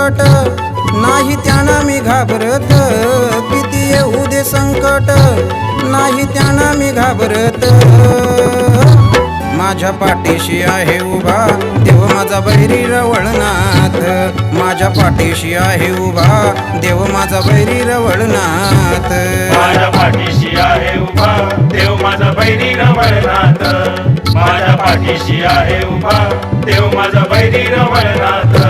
संकट नाही त्यांना मी घाबरत, किती येऊ दे संकट नाही त्यांना मी घाबरत. माझ्या पाठीशी आहे उभा देव माझा बैरी रवळनाथ, माझ्या पाठीशी आहे उभा देव माझा बैरी रवळनाथ. माझ्या पाठीशी आहे उभा देव माझा बैरी रवळनाथ, माझ्या पाठीशी आहे उभा देव माझा बैरी रवळनाथ.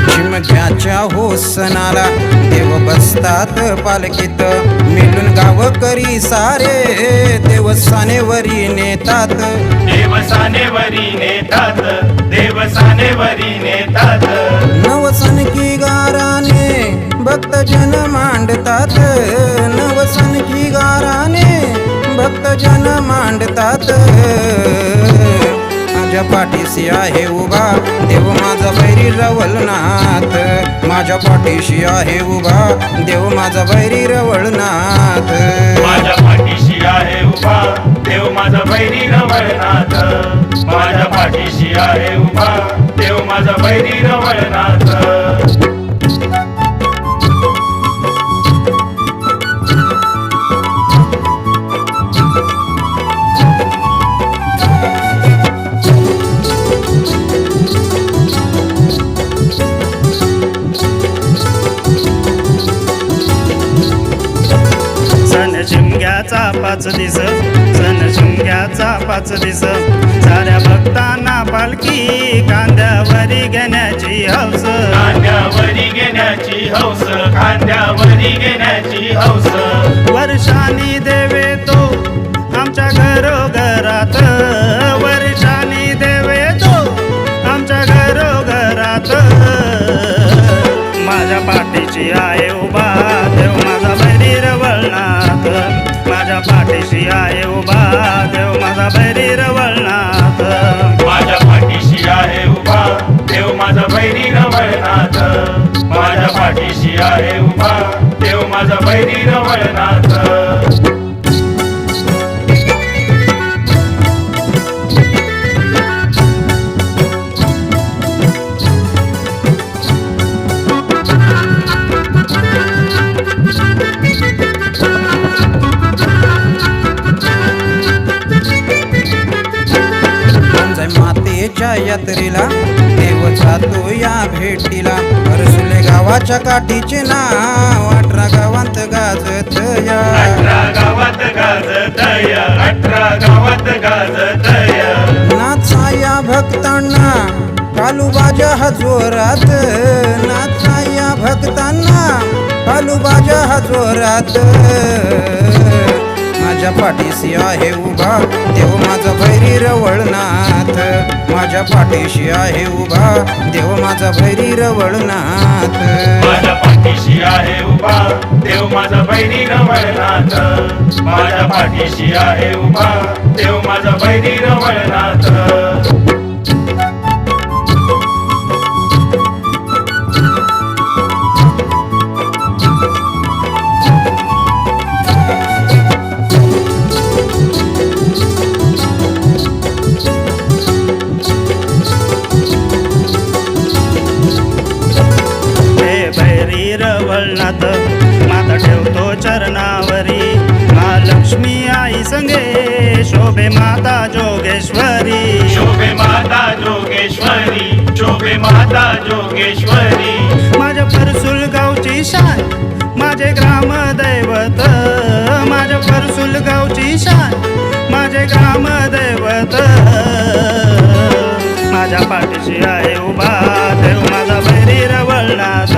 चिमक्याच्या होसनाला देव बसतात पालखीत, मिळून गावकरी सारे देवस्थानेवरी नेतात. देवस्थानेवरी नेतात, देवस्थानेवरी नेतात. नवसनकी गाराने भक्तजन मांडतात, नवसनकी गाराने भक्तजन मांडतात. माझ्या पाठीशी आहे उभा देव माझा बैरी रवळनाथ, माझ्या पाठीशी आहे उभा देव माझा बैरी रवळनाथ. माझ्या पाठीशी आहे उभा देव माझा बैरी रवळनाथ, माझ्या पाठीशी आहे उभा देव माझा बैरी रवळनाथ. शिमग्याचा 5 दिस, सण शिमग्याचा 5 दिस, साऱ्या भक्तांना पालखी कांद्यावरी घेण्याची हौस, कांद्यावरी घेण्याची हौस, कांद्यावरी घेण्याची हौस. वर्षानी देवे तो आमच्या घरोघरात, वर्षानी देवे तो आमच्या घरोघरात. माझ्या पाठीशी आहे उभा देव माझा बैरी रवळनाथ, माझ्या पाठीशी आहे उभा देव माझा बैरी रवळनाथ. माझ्या पाठीशी आहे उभा देव माझा बैरी रवळनाथ, माझ्या पाठीशी आहे उभा देव माझा बैरी रवळनाथ. मातेच्या यात्रेला देव जातो या भेटीला, हरसुले गावाच्या काठीचे नाव 18 गावात गाजत या, 18 गावात गाजत या, 18 गावात गाजत या. नाचा या भक्तांना कालूबाजा हा जोरात, नाचा या भक्तांना कालूबाजा हा जोरात. माझ्या पाठीशी आहे उभा देव माझा बैरी रवळनाथ, माझ्या पाठीशी आहे उभा देव माझा बैरी रवळनाथ. माझ्या पाठीशी आहे उभा देव माझा बैरी रवळनाथ, माझ्या पाठीशी आहे उभा देव माझा बैरी रवळनाथ. रवळनाथ माता ठेवतो चरणावरी, महालक्ष्मी आई संगे शोभे माता जोगेश्वरी, शोभे माता जोगेश्वरी, शोभे माता जोगेश्वरी. माझ्या परसुल गावची शान माझे ग्राम दैवत, माझ्या परसुल गावची शान माझे ग्राम दैवत. माझ्या पाठीशी आहे उभा देव माझा बैरी रवळनाथ,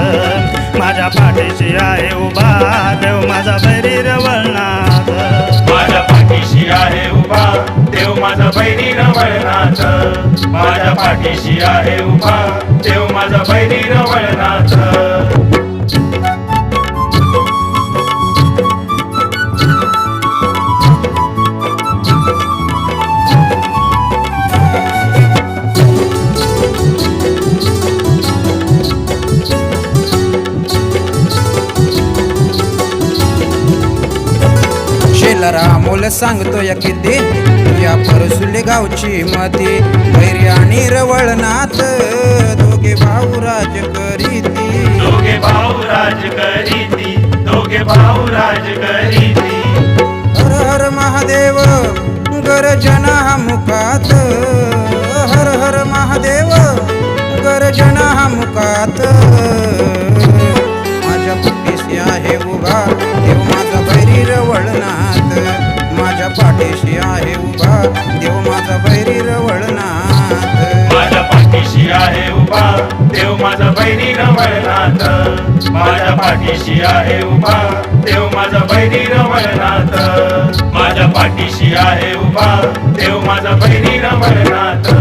माझ्या पाठीशी आहे उभा देव माझा बैरी रवळनाथ. माझ्या पाठीशी आहे उभा देव माझा बैरी रवळनाथ, माझ्या पाठीशी आहे उभा देव माझा बैरी रवळनाथ. चिल्लर अमोल सांगतोय किती या परसुले गावची मती भैरी आणि रवळनाथ दोघे भाऊ राज करीती दोघे भाऊ राज करीती दोघे भाऊ राज करीती हर हर महादेव गरजना मुखात हर हर महादेव गरजना मुखात माझ्या पाठीशी आहे उभा देव माझा भैरी रवळनाथ माझ्या पाठीशी आहे उभा देव माझा भैरी रवळनाथ माझ्या पाठीशी आहे उभा देव माझा बैरी रवळनाथ माझ्या पाठीशी आहे उभा देव माझा बैरी रवळनाथ माझ्या पाठीशी आहे उभा देव माझा बैरी रवळनाथ